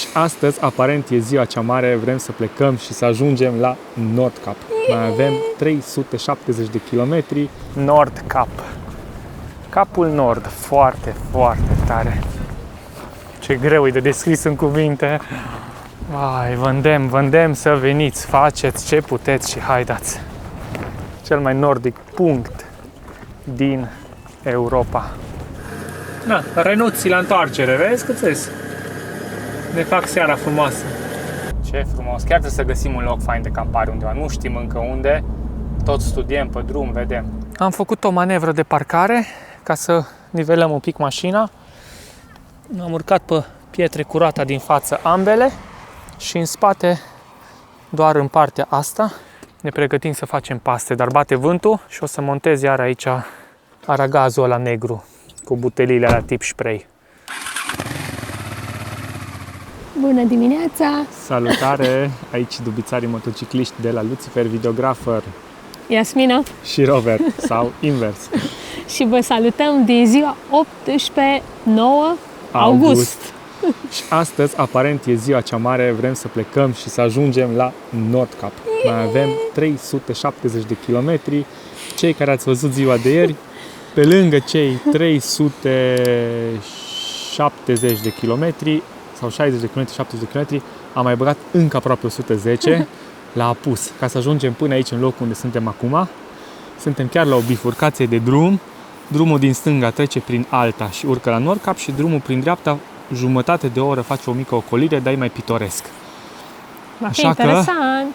Și astăzi, aparent, e ziua cea mare, vrem să plecăm și să ajungem la Nordkap. Mai avem 370 de kilometri. Nordkap. Capul Nord, foarte, foarte tare. Ce greu e de descris în cuvinte. Vai, vă îndemn să veniți, faceți ce puteți și haideți. Cel mai nordic punct din Europa. Na, renunți la întoarcere, vezi cât îți? Ne fac seara frumoasă. Ce frumos, chiar trebuie să găsim un loc fain de campare undeva. Nu știm încă unde, tot studiem pe drum, vedem. Am făcut o manevră de parcare ca să nivelăm un pic mașina. Am urcat pe pietre cu roata din față ambele și în spate, doar în partea asta, ne pregătim să facem paste, dar bate vântul și o să montez iar aici aragazul ăla negru cu buteliile la tip spray. Bună dimineața! Salutare! Aici dubițarii motocicliști de la Lucifer Videographer Iasmina și Robert, sau invers. Și vă salutăm din ziua 18-9 august. Și astăzi, aparent, e ziua cea mare, vrem să plecăm și să ajungem la Nordkap. Mai avem 370 de kilometri. Cei care ați văzut ziua de ieri, pe lângă cei 370 de kilometri, sau 60 de km, 70 de km, am mai băgat încă aproape 110 la apus, ca să ajungem până aici, în locul unde suntem acum. Suntem chiar la o bifurcație de drum. Drumul din stânga trece prin Alta și urcă la Nordkap și drumul prin dreapta, jumătate de oră, face o mică ocolire, dar e mai pitoresc. Așa că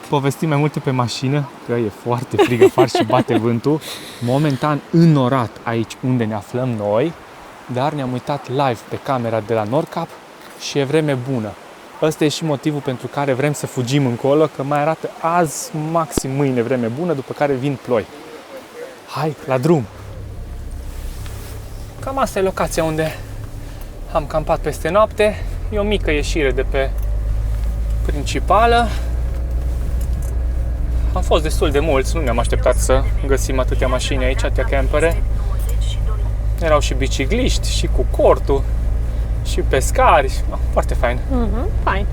povestim mai multe pe mașină, că e foarte frig afară și bate vântul. Momentan înnorat aici unde ne aflăm noi, dar ne-am uitat live pe camera de la Nordkap și e vreme bună. Ăsta e și motivul pentru care vrem să fugim încolo, că mai arată azi, maxim mâine vreme bună, după care vin ploi. Hai, la drum! Cam asta e locația unde am campat peste noapte. E o mică ieșire de pe principală. Am fost destul de mulți, nu ne-am așteptat să găsim atâtea mașini aici, atâtea campere. Erau și bicicliști, și cu cortul, și pescari. Foarte fain. Fain.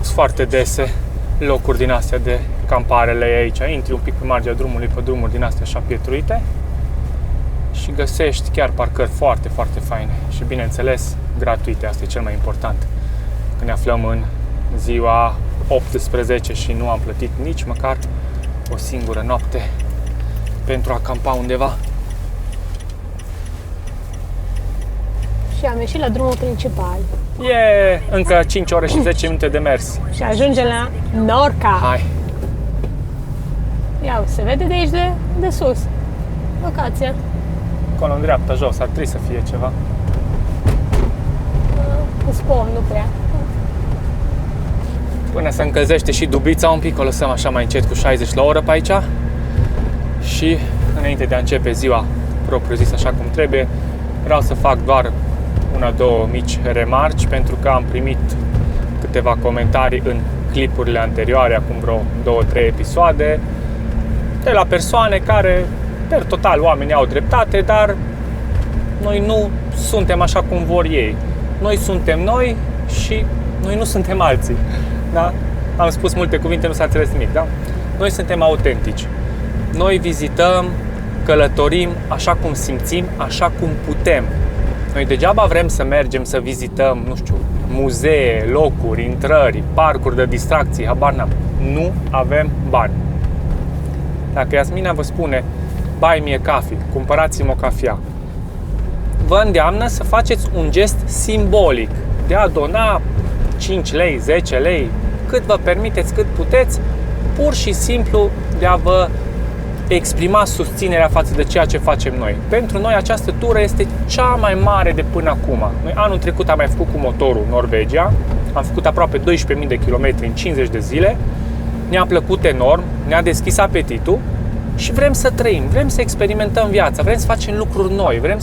Sunt foarte dese locuri din astea de camparele aici. Intri un pic pe marginea drumului, pe drumuri din astea așa pietruite și găsești chiar parcări foarte, foarte faine și, bineînțeles, gratuite. Asta e cel mai important. Când ne aflăm în ziua 18 și nu am plătit nici măcar o singură noapte pentru a campa undeva. Și am ieșit la drumul principal. E încă 5 ore și 10 minute de mers. Și ajungem la Nordkap. Hai! Ia, se vede de aici de sus. Locația. Acolo în dreapta, jos, ar trebui să fie ceva. În spom, nu prea. Până se încălzește și dubița un pic, o lăsăm așa mai încet cu 60 la oră pe aici. Și înainte de a începe ziua propriu-zis așa cum trebuie, vreau să fac doar una-două mici remarci, pentru că am primit câteva comentarii în clipurile anterioare, acum vreo 2-3 episoade, de la persoane care, per total, oamenii au dreptate, dar noi nu suntem așa cum vor ei. Noi suntem noi și noi nu suntem alții. Da? Am spus multe cuvinte, nu s-a înțeles nimic, da? Noi suntem autentici. Noi vizităm, călătorim așa cum simțim, așa cum putem. Noi degeaba vrem să mergem să vizităm, nu știu, muzee, locuri, intrări, parcuri de distracții, habar n-am. Nu avem bani. Dacă Iasmina vă spune, buy me a coffee, cumpărați-mi o cafea, vă îndeamnă să faceți un gest simbolic de a dona 5 lei, 10 lei, cât vă permiteți, cât puteți, pur și simplu de a vă exprima susținerea față de ceea ce facem noi. Pentru noi această tură este cea mai mare de până acum. Noi anul trecut am mai făcut cu motorul Norvegia, am făcut aproape 12.000 de kilometri în 50 de zile, ne-a plăcut enorm, ne-a deschis apetitul și vrem să trăim, vrem să experimentăm viața, vrem să facem lucruri noi, vrem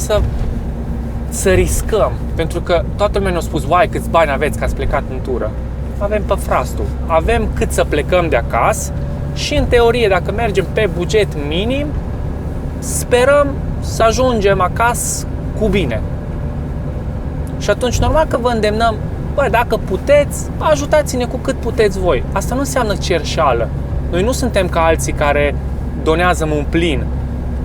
să riscăm. Pentru că toată lumea ne-a spus, uai, câți bani aveți că ați plecat în tură. Avem pe frastul, avem cât să plecăm de acasă și, în teorie, dacă mergem pe buget minim, sperăm să ajungem acasă cu bine. Și atunci normal că vă îndemnăm, bă, dacă puteți, ajutați-ne cu cât puteți voi. Asta nu înseamnă cerșeală. Noi nu suntem ca alții care donează un plin,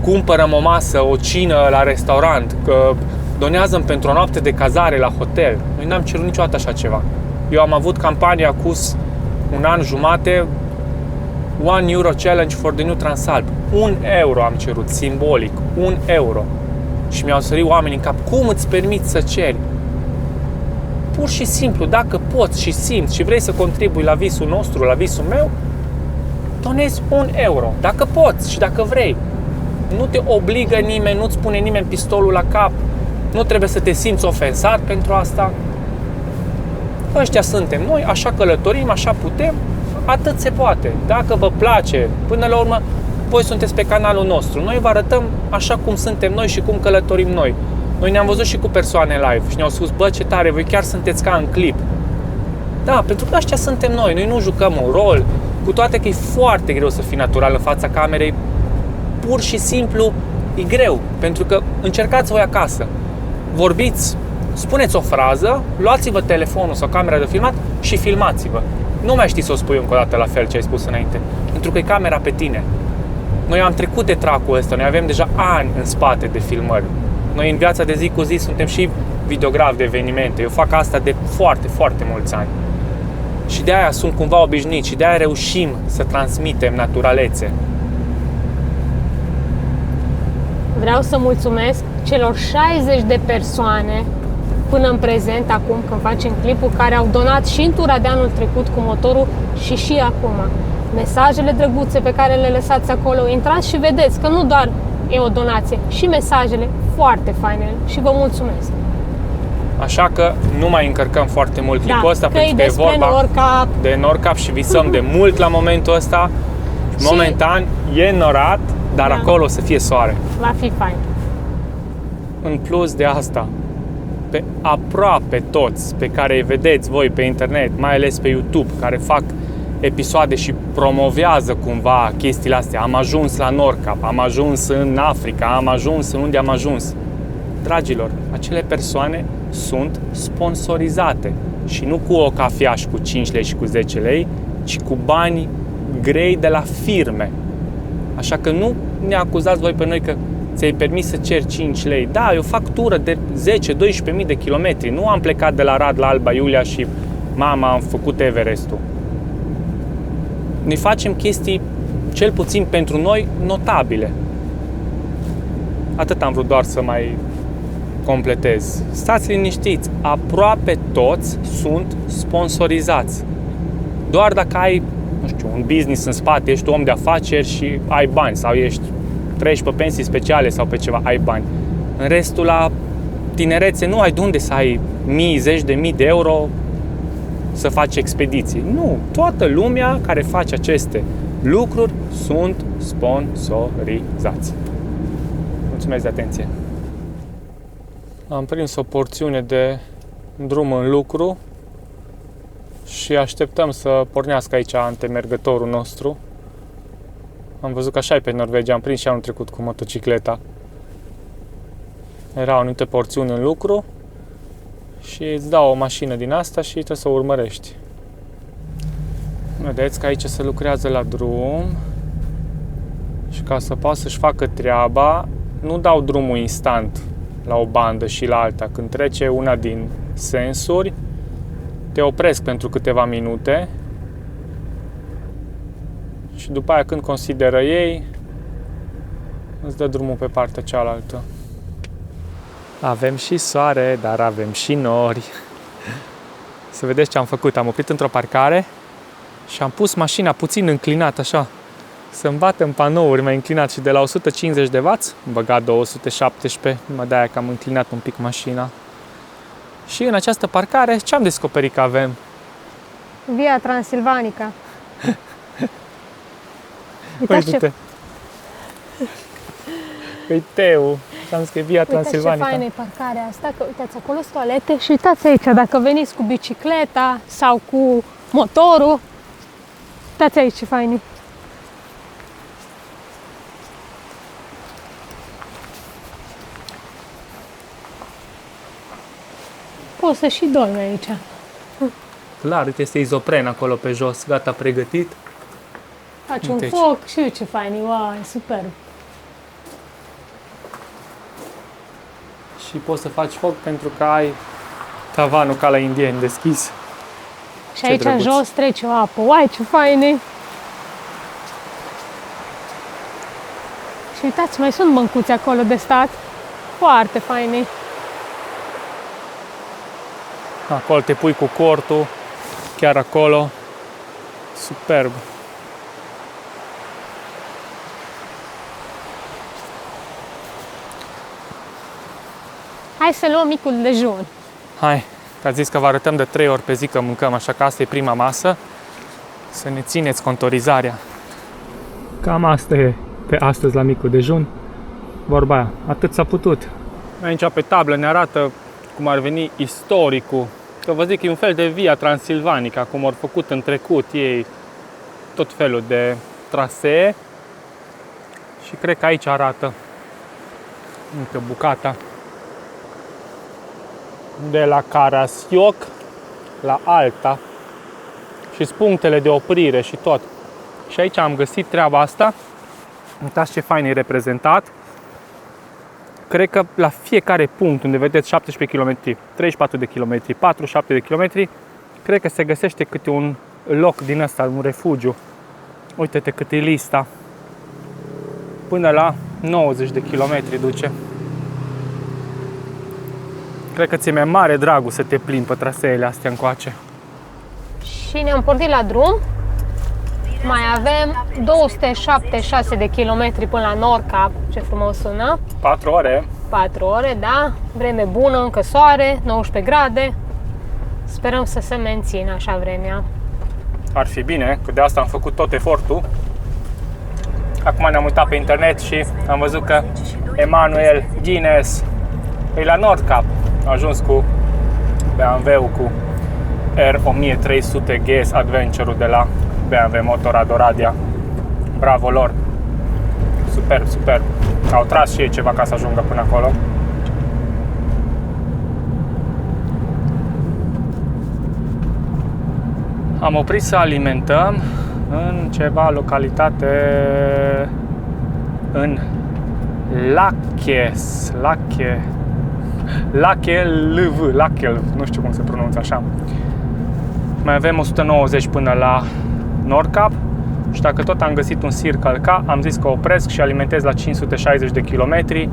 cumpărăm o masă, o cină la restaurant, că donează pentru o noapte de cazare la hotel. Noi n-am cerut niciodată așa ceva. Eu am avut campania acus un an jumate, 1 euro challenge for the new Transalp. 1 euro am cerut, simbolic, 1 euro. Și mi-au sărit oamenii în cap, cum îți permiți să ceri? Pur și simplu, dacă poți și simți și vrei să contribui la visul nostru, la visul meu, donezi 1 euro. Dacă poți și dacă vrei. Nu te obligă nimeni, nu-ți pune nimeni pistolul la cap. Nu trebuie să te simți ofensat pentru asta. Ăștia suntem noi, așa călătorim, așa putem, atât se poate. Dacă vă place, până la urmă, voi sunteți pe canalul nostru. Noi vă arătăm așa cum suntem noi și cum călătorim noi. Noi ne-am văzut și cu persoane live și ne-au spus, bă, ce tare, voi chiar sunteți ca în clip. Da, pentru că ăștia suntem noi, noi nu jucăm un rol, cu toate că e foarte greu să fii natural în fața camerei, pur și simplu e greu, pentru că încercați voi acasă, vorbiți, spuneți o frază, luați-vă telefonul sau camera de filmat și filmați-vă. Nu mai știi să o spui încă o dată la fel ce ai spus înainte, pentru că e camera pe tine. Noi am trecut de tracul ăsta, noi avem deja ani în spate de filmări. Noi în viața de zi cu zi suntem și videografi de evenimente. Eu fac asta de foarte, foarte mulți ani. Și de aia sunt cumva obișnuit și de aia reușim să transmitem naturalețe. Vreau să mulțumesc celor 60 de persoane până în prezent, acum când facem clipul, care au donat și în tura de anul trecut cu motorul și acum. Mesajele drăguțe pe care le lăsați acolo, intrați și vedeți că nu doar e o donație, și mesajele foarte faine și vă mulțumesc. Așa că nu mai încărcăm foarte mult clipul ăsta, pentru că e vorba Nordcap. de Nordcap și visăm de mult la momentul ăsta. Momentan e norat, dar acolo o să fie soare. Va fi fain. În plus de asta, pe aproape toți pe care îi vedeți voi pe internet, mai ales pe YouTube, care fac episoade și promovează cumva chestiile astea. Am ajuns la Nordcap, am ajuns în Africa, am ajuns în unde am ajuns. Dragilor, acele persoane sunt sponsorizate și nu cu o cafea și cu 5 lei și cu 10 lei, ci cu bani grei de la firme. Așa că nu ne acuzați voi pe noi că ți-ai permis să ceri 5 lei. Da, eu fac tură de 10-12.000 de kilometri. Nu am plecat de la Rad la Alba Iulia și mama, am făcut Everestul. Ne facem chestii, cel puțin pentru noi, notabile. Atât am vrut doar să mai completez. Stați liniștiți, aproape toți sunt sponsorizați. Doar dacă ai, nu știu, un business în spate, ești om de afaceri și ai bani, sau trăiești pe pensii speciale sau pe ceva, ai bani. În restul, la tinerețe, nu ai de unde să ai mii, zeci de mii de euro să faci expediții. Nu, toată lumea care face aceste lucruri sunt sponsorizați. Mulțumesc de atenție! Am prins o porțiune de drum în lucru și așteptăm să pornească aici antemergătorul nostru. Am văzut că așa e pe Norvegia, am prins și anul trecut cu motocicleta. Era o anumită porțiune în lucru și îți dau o mașină din asta și trebuie să o urmărești. Vedeți că aici se lucrează la drum și ca să poată să-și facă treaba, nu dau drumul instant la o bandă și la alta. Când trece una din sensuri, te opresc pentru câteva minute și după aia când consideră ei, îți dă drumul pe partea cealaltă. Avem și soare, dar avem și nori. Să vedeți ce am făcut. Am oprit într-o parcare și am pus mașina puțin înclinat așa, să-mi bată în panouri mai înclinat și de la 150 de W am băgat 217, numai de-aia că am înclinat un pic mașina. Și în această parcare, ce am descoperit că avem? Via Transilvanica. Uite-te! Uite-o! Am scris Via Transilvanica. Uitați ce faină e parcarea asta, că uitați, acolo sunt toalete și uitați aici, dacă veniți cu bicicleta sau cu motorul, uitați aici ce fain e. poți să și dormi aici. Clar, uite, este izopren acolo pe jos, gata, pregătit. Faci Uite un aici. foc și ce fain, wow, e superb. Și poți să faci foc pentru că ai tavanul ca la indieni deschis. Și Ce aici drăguț. jos trece o apă, uai, ce faine! Și uitați, mai sunt băncuți acolo de stat, foarte faine. Acolo te pui cu cortul, chiar acolo. Superb. Hai să luăm micul dejun. Hai, că ați zis că vă arătăm de 3 ori pe zi că mâncăm, așa că asta e prima masă. Să ne țineți contorizarea. Cam asta e pe astăzi la micul dejun. Vorba aia, atât s-a putut. Aici pe tablă ne arată cum ar veni istoricul. Că vă zic că e un fel de Via Transilvanica, cum au făcut în trecut ei tot felul de trasee. Și cred că aici arată încă bucata. De la Carasioc la Alta și punctele de oprire și tot. Și aici am găsit treaba asta. Uitați ce fain e reprezentat. Cred că la fiecare punct unde vedeți 17 km, 34 de km, 47 de km, cred că se găsește câte un loc din ăsta, un refugiu. Uite-te cât e lista. Până la 90 de km duce. Cred că ți-e mai mare dragul să te plimbi pe traseele astea încoace. Și ne-am pornit la drum. Mai avem 276 de kilometri până la Nordkap, ce frumos sună. 4 ore. 4 ore, da, vreme bună, încă soare, 19 grade. Sperăm să se mențină așa vremea. Ar fi bine, că de asta am făcut tot efortul. Acum ne-am uitat pe internet și am văzut că Emanuel Guinness e la Nordkap. A ajuns cu BMW-ul cu R1300 GS Adventure-ul de la BMW Motorrad Oradea. Bravo lor! Superb, superb! Au tras și ei ceva ca să ajungă până acolo. Am oprit să alimentăm în ceva localitate în Lachelv, nu știu cum se pronunță așa. Mai avem 190 până la Nordkap și dacă tot am găsit un Circle K, am zis că opresc și alimentez la 560 de kilometri,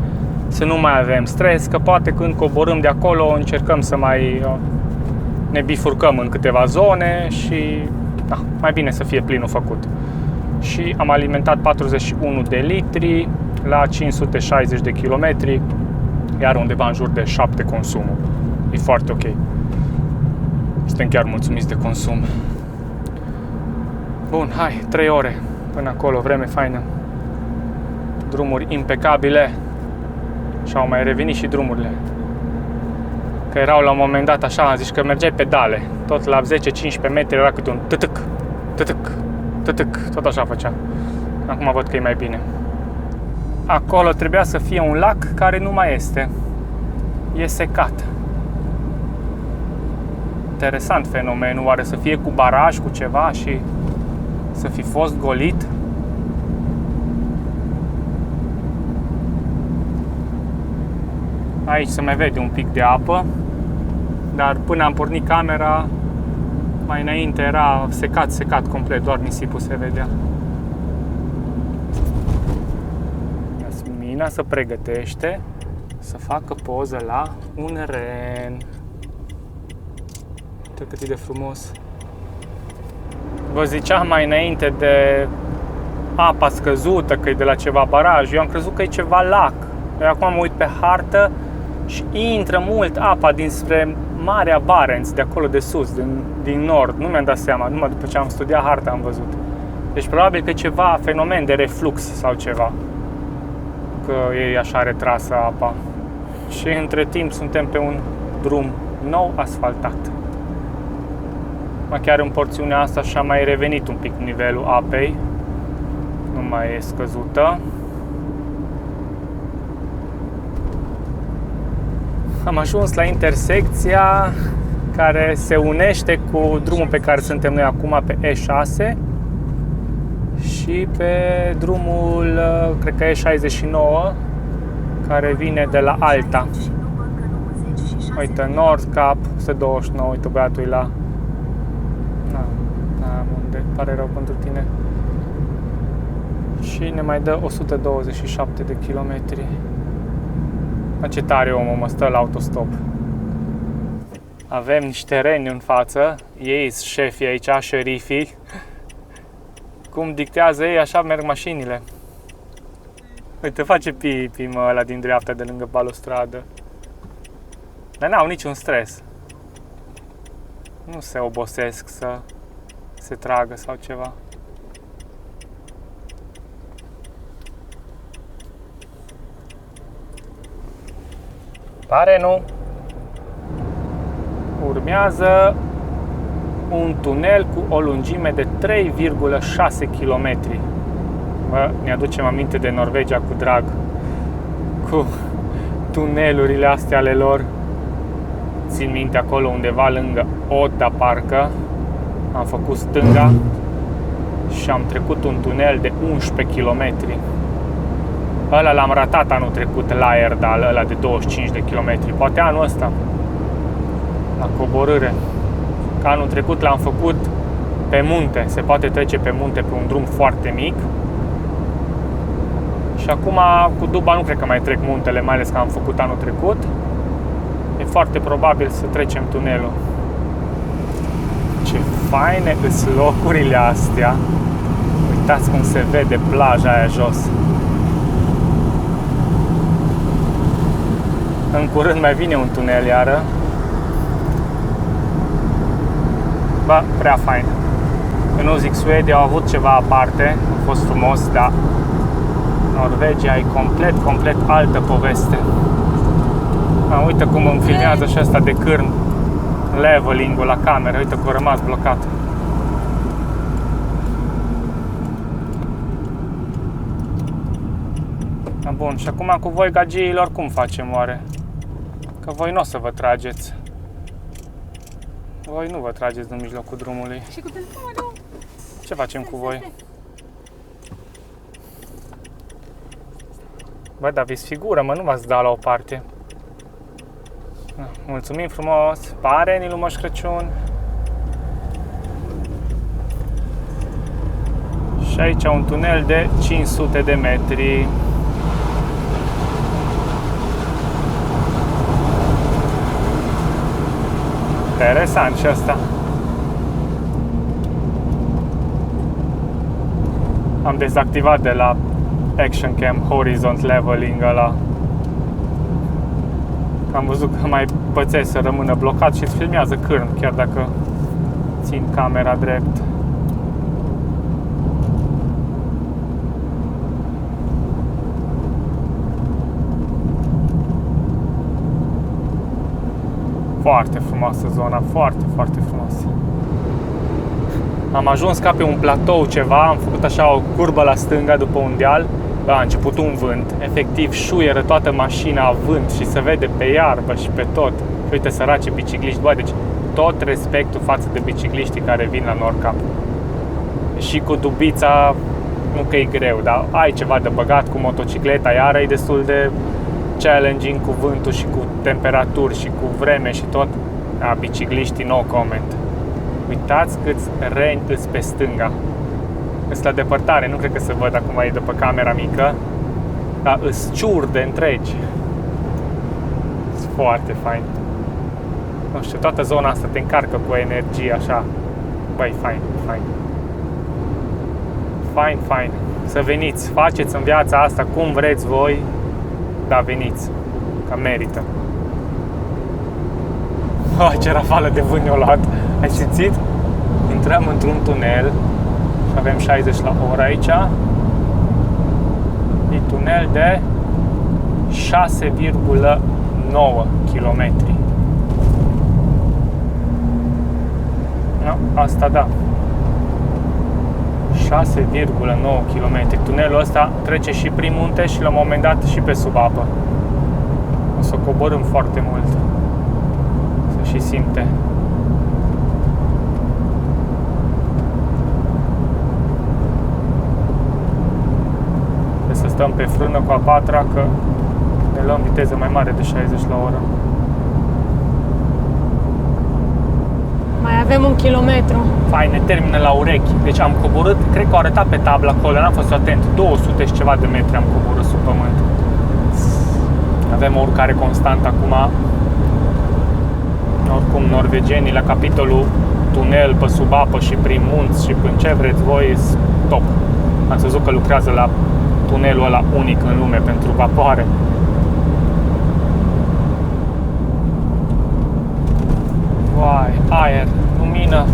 să nu mai avem stres, că poate când coborâm de acolo încercăm să mai ne bifurcăm în câteva zone și da, mai bine să fie plinul făcut. Și am alimentat 41 de litri la 560 de kilometri, iar undeva în jur de 7 consumul. E foarte ok. Suntem chiar mulțumiți de consum. Bun, hai, 3 ore până acolo, vreme faină. Drumuri impecabile. Și au mai revenit și drumurile. Că erau la un moment dat așa, zici că mergeai pedale. Tot la 10-15 metri era câte un tătâc, tătâc, tătâc, tot așa făcea. Acum văd că e mai bine. Acolo trebuia să fie un lac care nu mai este. E secat. Interesant fenomenul, oare să fie cu baraj, cu ceva și să fi fost golit? Aici se mai vede un pic de apă, dar până am pornit camera, mai înainte era secat complet, doar nisipul se vedea. Jasmina se pregătește să facă poză la un ren. Uite cât e de frumos. Vă ziceam mai înainte de apa scăzută, că e de la ceva baraj. Eu am crezut că e ceva lac. Eu acum mă uit pe hartă și intră mult apa dinspre Marea Barents, de acolo de sus, din nord. Nu mi-am dat seama, numai după ce am studiat harta am văzut. Deci probabil că e ceva fenomen de reflux sau ceva, că e așa retrasă apa. Și între timp suntem pe un drum nou asfaltat. Chiar în porțiunea asta și-a mai revenit un pic nivelul apei. Nu mai e scăzută. Am ajuns la intersecția care se unește cu drumul pe care suntem noi acum pe E6 și pe drumul, cred că E69, care vine de la Alta. Uite, Nord Cap 129, uite, băiatul e la... unde, pare rău pentru tine. Și ne mai dă 127 de kilometri. Ce tare omul, mă, stă la autostop. Avem niște reni în față, ei sunt șefii aici, șerifii. Cum dictează ei, așa merg mașinile. Uite, face pipi, mă, ăla din dreapta de lângă balustradă. Dar n-au niciun stres. Nu se obosesc să se tragă sau ceva. Pare nu. Urmează un tunel cu o lungime de 3,6 km. Bă, ne aducem aminte de Norvegia cu drag. Cu tunelurile astea ale lor. Țin minte acolo undeva lângă Odda, parcă am făcut stânga și am trecut un tunel de 11 km. Ăla l-am ratat anul trecut la Erdal, ăla de 25 de km. Poate anul ăsta, la coborâre. Că anul trecut l-am făcut pe munte. Se poate trece pe munte pe un drum foarte mic. Și acum cu Duba nu cred că mai trec muntele, mai ales că am făcut anul trecut. E foarte probabil să trecem tunelul. Ce faine sunt locurile astea. Uitați cum se vede plaja aia jos. În curând mai vine un tunel iară. Bă, prea fain. Eu nu zic Suedia, au avut ceva aparte, a fost frumos, dar Norvegia e complet altă poveste. Uite cum îmi filmează și asta de cârn leveling-ul la cameră, uite cum a rămas blocat. Bun, și acum cu voi, gagiilor, cum facem oare? Că voi nu o să vă trageți. Voi nu vă trageți în mijlocul drumului. Și cu telefonul? Ce facem cu voi? Bă, dar vi-s figură, mă, nu v-ați dat la o parte. Mulțumim frumos! Pare, Nilu Moș Crăciun! Și aici un tunel de 500 de metri. Interesant și asta. Am dezactivat de la Action Cam Horizont Leveling ăla. Am văzut că mai pățesc să rămână blocat și îți filmează cârn, chiar dacă țin camera drept. Foarte frumoasă zona, foarte frumoasă. Am ajuns ca pe un platou ceva, am făcut așa o curbă la stânga după un deal. A început un vânt, efectiv șuieră toată mașina vânt și se vede pe iarbă și pe tot. Uite, săraci bicicliști, bă, deci tot respectul față de bicicliștii care vin la Nord Cap. Și cu dubița, nu că e greu, dar ai ceva de băgat. Cu motocicleta, iară e destul de challenging cu vântul și cu temperaturi și cu vreme și tot. Bicicliștii, no comment. Uitați câți reni îs pe stânga. Îs la depărtare, nu cred că se văd acum e după camera mică, dar îs ciurde întregi. Sunt foarte fain. Nu știu, toată zona asta te încarcă cu energie așa. Băi, fain. Să veniți, faceți în viața asta cum vreți voi, dar veniți, că merită. Ce rafală de vânt ne-a luat. Ai simțit? Intrăm într-un tunel și avem 60 la oră aici. E tunel de 6,9 km. Asta da. 6,9 km. Tunelul ăsta trece și prin munte și la un moment dat și pe sub apă. O să coborâm foarte mult. Se și simte. Trebuie să stăm pe frână cu a patra, că ne luăm viteză mai mare de 60 la oră. Mai avem 1 kilometru. Fain, ne termină la urechi. Deci am coborât, cred că au arătat pe tablă acolo, n-am fost atent, 200 și ceva de metri am coborât sub pământ. Avem o urcare constantă acum. Oricum, norvegienii la capitolul tunel pe sub apă și prin munți și prin ce vreți voi, top. Ați văzut că lucrează la tunelul ăla unic în lume pentru vapoare. Vai, aer, lumină.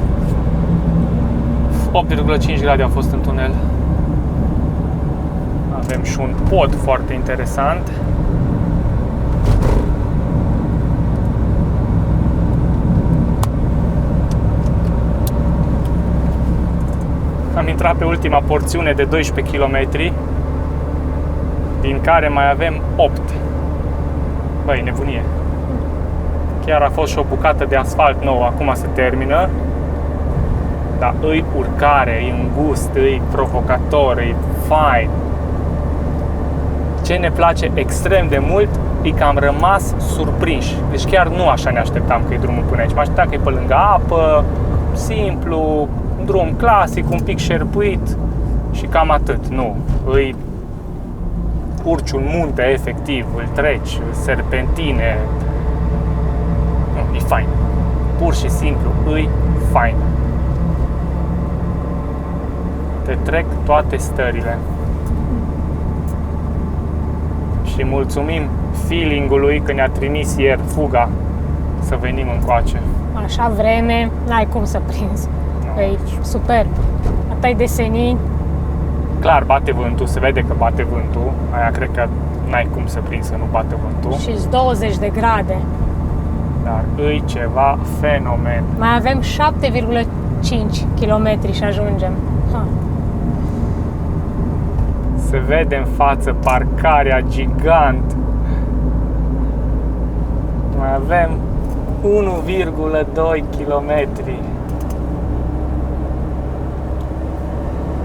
8,5 grade au fost în tunel. Avem și un pod foarte interesant. Am intrat pe ultima porțiune de 12 km, din care mai avem 8. Băi, nebunie. Chiar a fost și o bucată de asfalt nou, acum se termină. Dar îi urcare, îi îngust, îi provocator, îi fain. Ce ne place extrem de mult e că am rămas surprinși. Deci chiar nu așa ne așteptam că e drumul până aici. Mă așteptam că e pe lângă apă, simplu, un drum clasic, un pic șerpuit și cam atât. Nu, îi urci un munte efectiv, îl treci, serpentine. Nu, e fain. Pur și simplu, îi fain. Te trec toate stările. Și mulțumim feeling-ului că ne-a trimis ieri fuga să venim încoace. Așa vreme, n-ai cum să prinzi. No. E superb. Atât de senin. Clar, bate vântul, se vede că bate vântul. Aia cred că n-ai cum să prinzi să nu bate vântul. Și 20 de grade. Dar îi ceva fenomen. Mai avem 7,5 km și ajungem. Ha. Se vede în față parcarea gigant. Mai avem 1,2 km.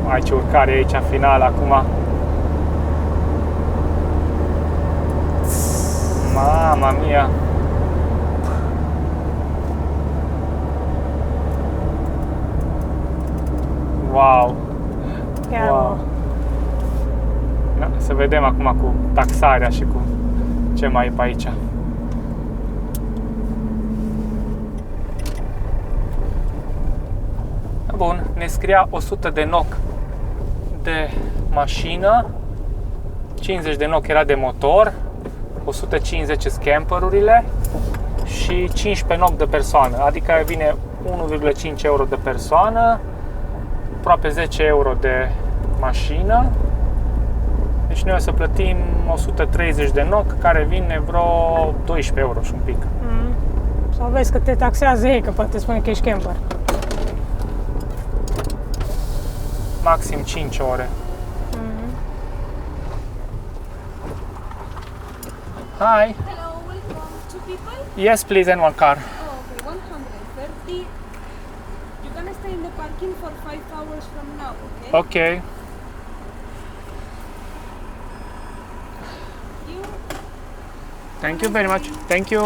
Aici urcare aici în final acum. Mama mia. Wow. Chiar Wow. Da, să vedem acum cu taxarea și cu ce mai e pe aici. Bun, ne scria 100 de NOK de mașină, 50 de NOK era de motor, 150 scamperurile și 15 NOK de persoană, adică vine 1,5 euro de persoană, aproape 10 euro de mașină. Deci noi o să plătim 130 de NOK, care vine vreo 12 euro și un pic. Sau vezi că te taxează ei, că poate spune că ești camper. Maxim 5 ore. Hi. Hello, welcome. Two people? Yes, please, and one car. Oh, okay, 130. You're gonna stay in the parking for 5 hours from now, okay? Okay. You? Thank you very much. Thank you.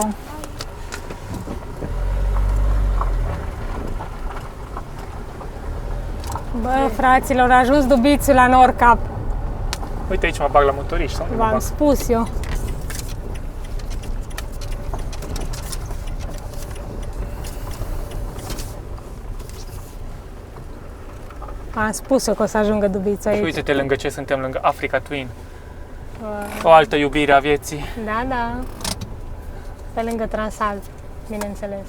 Bă, fraților, a ajuns Dubițul la Nordcap. Uite aici mă bag la motoriști. Sau nu mă V-am bag? spus eu. Am spus eu că o să ajungă Dubițul Și aici. uite-te lângă ce suntem, lângă Africa Twin. O altă iubire a vieții. Da, da. Pe lângă Transalp, bineînțeles.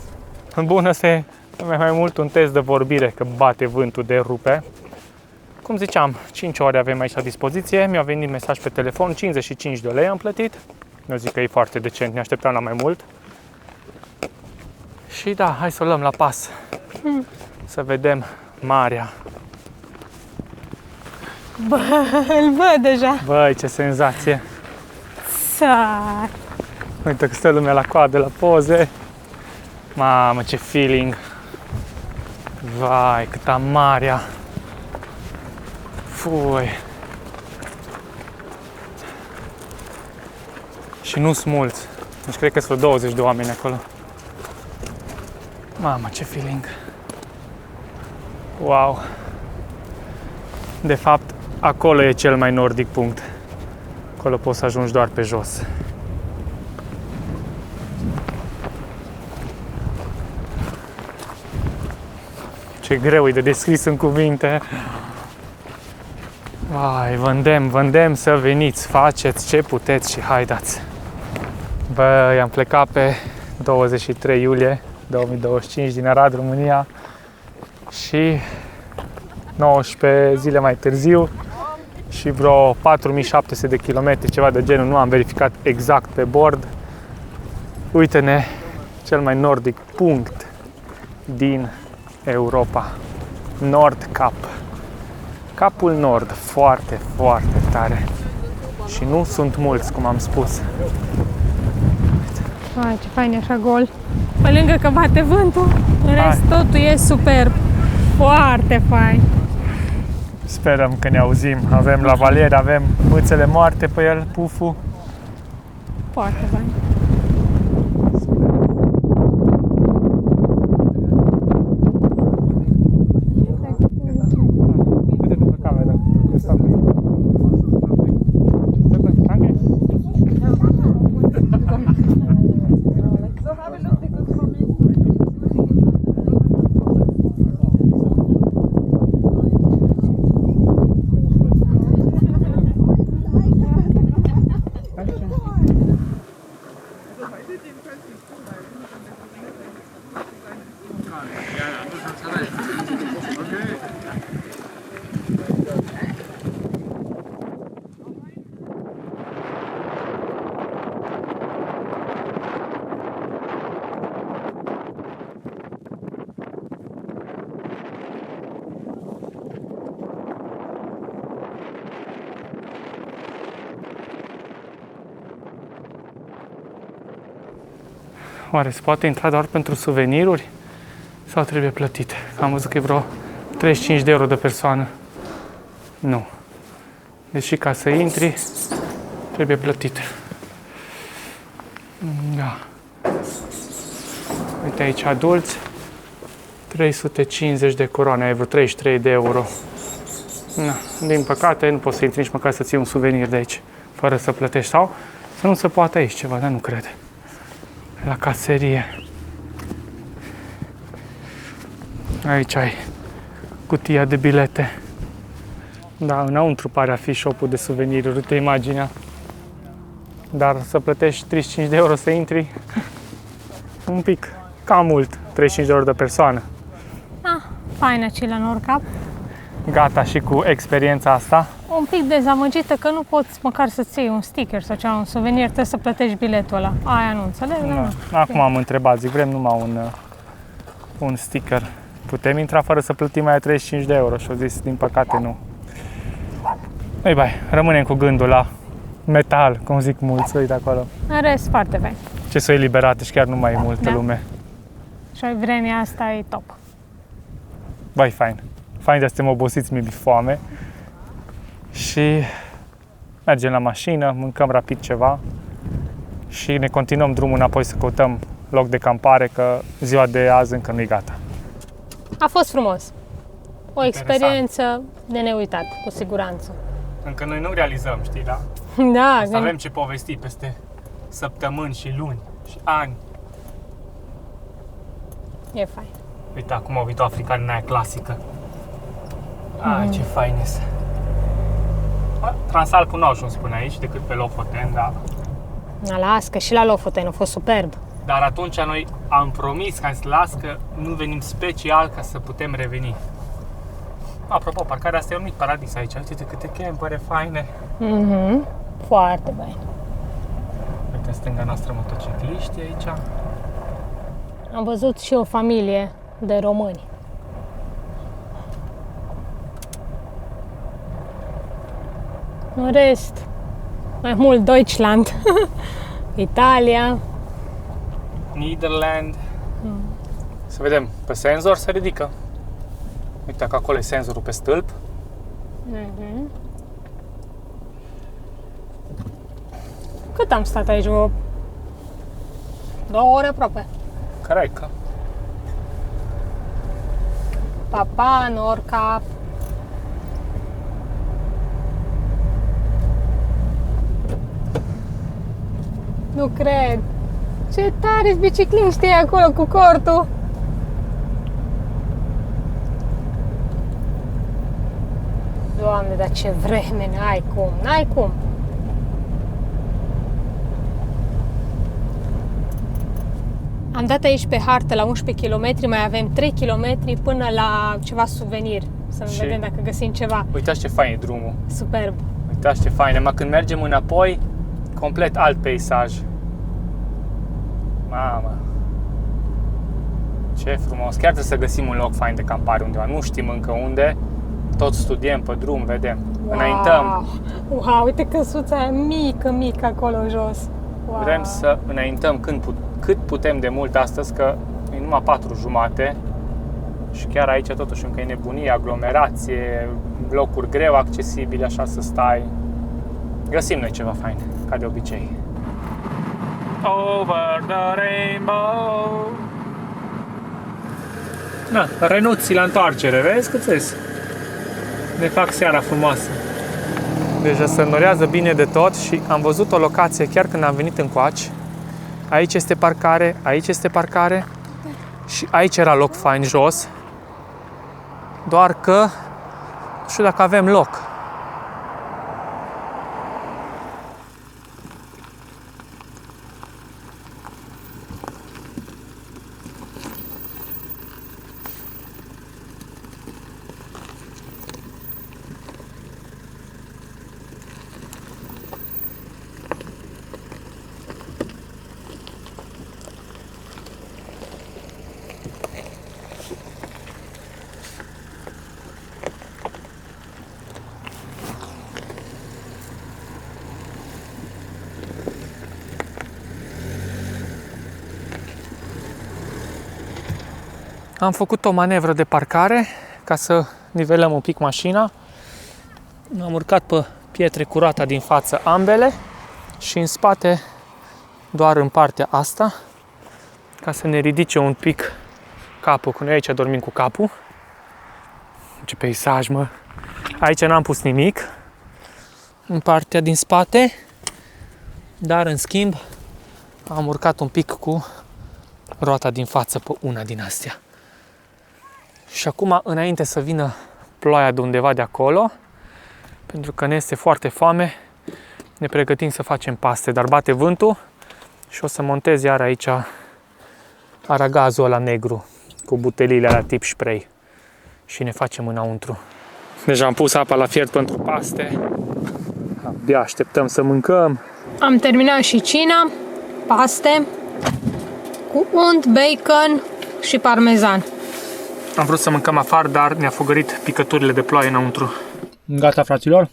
Bun, ăsta e mai mult un test de vorbire, că bate vântul de rupe. Cum ziceam, 5 ore avem aici la dispoziție. Mi-a venit mesaj pe telefon, 55 de lei am plătit. Eu zic că e foarte decent, ne așteptam la mai mult. Și da, hai să o luăm la pas. Să vedem marea. Bă, îl văd deja. Băi, ce senzație! Sar. Uite că stă lumea la coadă, la poze. Mamă, ce feeling! Vai, cât amarea! Fui! Și nu sunt mulți. Deci cred că sunt vreo 20 de oameni acolo. Mamă, ce feeling! Wow! De fapt, acolo e cel mai nordic punct. Acolo poți să ajungi doar pe jos. Ce greu e de descris în cuvinte. Vai, vă îndemn să veniți, faceți ce puteți și haideți. Bă, am plecat pe 23 iulie 2025 din Arad, România și 19 zile mai târziu și vreo 4700 de kilometri, ceva de genul, nu am verificat exact pe bord. Uite-ne, cel mai nordic punct din Europa, Nord Cap. Capul Nord, foarte, foarte tare. Și nu sunt mulți, cum am spus. Ai, ce fain e așa gol. Pe lângă că bate vântul, în rest totul e superb. Foarte fain. Sperăm că ne auzim. Avem lavalier, avem mâțele moarte pe el, puful. Foarte fain. Uite-te pe cameră. Oare se poate intra doar pentru suveniruri? Sau trebuie plătit? Am văzut că e vreo 35 de euro de persoană. Nu. Deși ca să intri, trebuie plătit. Da. Uite aici adulți. 350 de coroane, ai vreo 33 de euro. Na, din păcate nu poți să intri nici măcar să ții un suvenir de aici, fără să plătești. Sau să nu se poate aici ceva, dar nu cred. La caserie. Aici ai cutia de bilete. Da, înăuntru pare a fi shop-ul de suveniruri, uite imaginea. Dar să plătești 35 de euro să intri, un pic, cam mult, 35 de euro de persoană. Ah, fain aici la Nord Cap. Gata și cu experiența asta. Un pic dezamăgită că nu poți măcar să-ți iei un sticker sau ceva, un suvenir, trebuie să plătești biletul ăla. Aia nu înțeleg, Da. Acum am întrebat, zic, vrem numai un sticker. Putem intra fără să plătim aia 35 de euro? Și au zis, din păcate, nu. Ei bai, rămânem cu gândul la metal, cum zic mulți, uite acolo. În rest, foarte fain. Ce s-o eliberat și chiar nu mai e multă lume. Și vremea asta e top. Bai, fain. Fain de suntem obosiți, mi-e foame. Și mergem la mașină, mâncăm rapid ceva și ne continuăm drumul înapoi să căutăm loc de campare, că ziua de azi încă nu e gata. A fost frumos. O experiență de neuitat, cu siguranță. Încă noi nu realizăm, știi, da? Da, Să avem ce povesti peste săptămâni și luni și ani. e fain. Uite, acum au venit o africană în aia clasică. Ai, ce fain este. Transalpul nu a ajuns până aici, decât pe Lofoten, dar... Las, că și la Lofoten a fost superb. Dar atunci noi am promis că am zis, las că nu venim special ca să putem reveni. Apropo, parcarea asta e un mic paradis aici. Uite câte campere faine. Foarte bine. Uite, în stânga noastră motocicliști aici. Am văzut și o familie de români. În rest, mai mult Deutschland. Italia. Netherland. Să vedem, pe senzor se ridică. Uite că acolo e senzorul pe stâlp. Cât am stat aici? 2 ore aproape. Cred că. Papa, Norca. Nu cred. Ce tare-s bicicliștii acolo cu cortul. Doamne, dar ce vreme, n-ai cum, n-ai cum. Am dat aici pe hartă la 11 km, mai avem 3 km până la ceva suvenir. Să Și- vedem dacă găsim ceva. Uitați ce fain e drumul. Superb. Uitați ce fain e. Numai când mergem înapoi, complet alt peisaj. Mamă. Ce frumos. Chiar trebuie să găsim un loc fain de campare undeva. Nu știm încă unde. Tot studiem pe drum, vedem. Înaintăm. Wow, uite căsuța aia mică acolo jos. Wow. Vrem să înaintăm cât putem de mult astăzi, că e numai 4:30 și chiar aici totuși încă e nebunie, aglomerație, locuri greu accesibile, așa să stai. Găsim noi ceva fain, ca de obicei. Over the rainbow. Na, renuții la întoarcere, vezi cât vezi? Ne fac seara frumoasă. Deja se înnorează bine de tot și am văzut o locație chiar când am venit încoace. Aici este parcare, aici este parcare și aici era loc fain jos. Doar că nu știu dacă avem loc. Am făcut o manevră de parcare ca să nivelăm un pic mașina. Am urcat pe pietre cu roata din față ambele și în spate doar în partea asta ca să ne ridice un pic capul, că noi aici dormim cu capul. Ce peisaj, mă! Aici n-am pus nimic în partea din spate, dar în schimb am urcat un pic cu roata din față pe una din astea. Și acum, înainte să vină ploaia de undeva de acolo, pentru că ne este foarte foame, ne pregătim să facem paste, dar bate vântul și o să montez iar aici aragazul ăla negru cu buteliile la tip spray și ne facem înăuntru. Deja am pus apa la fiert pentru paste, abia așteptăm să mâncăm. Am terminat și cina, paste cu unt, bacon și parmezan. Am vrut să mâncăm afară, dar ne-a fugărit picăturile de ploaie înăuntru. Gata, fraților,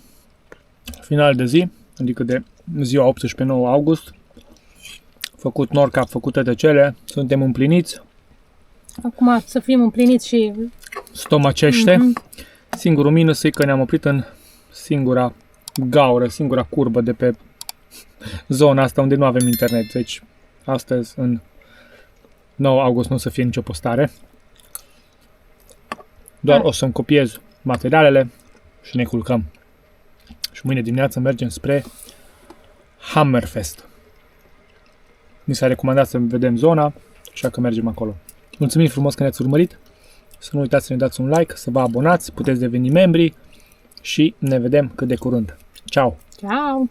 final de zi, adică de ziua 18-9 august. Făcut Norca, făcut toate cele, suntem împliniți, Acum să fim împliniți și... stomacește. Singurul minus e că ne-am oprit în singura gaură, singura curbă de pe zona asta unde nu avem internet. Deci astăzi, în 9 august, nu o să fie nicio postare. Doar o să-mi copiez materialele și ne culcăm. Și mâine dimineață mergem spre Hammerfest. Mi s-a recomandat să vedem zona, așa că mergem acolo. Mulțumim frumos că ne-ați urmărit. Să nu uitați să ne dați un like, să vă abonați, puteți deveni membri și ne vedem cât de curând. Ciao! Ciao!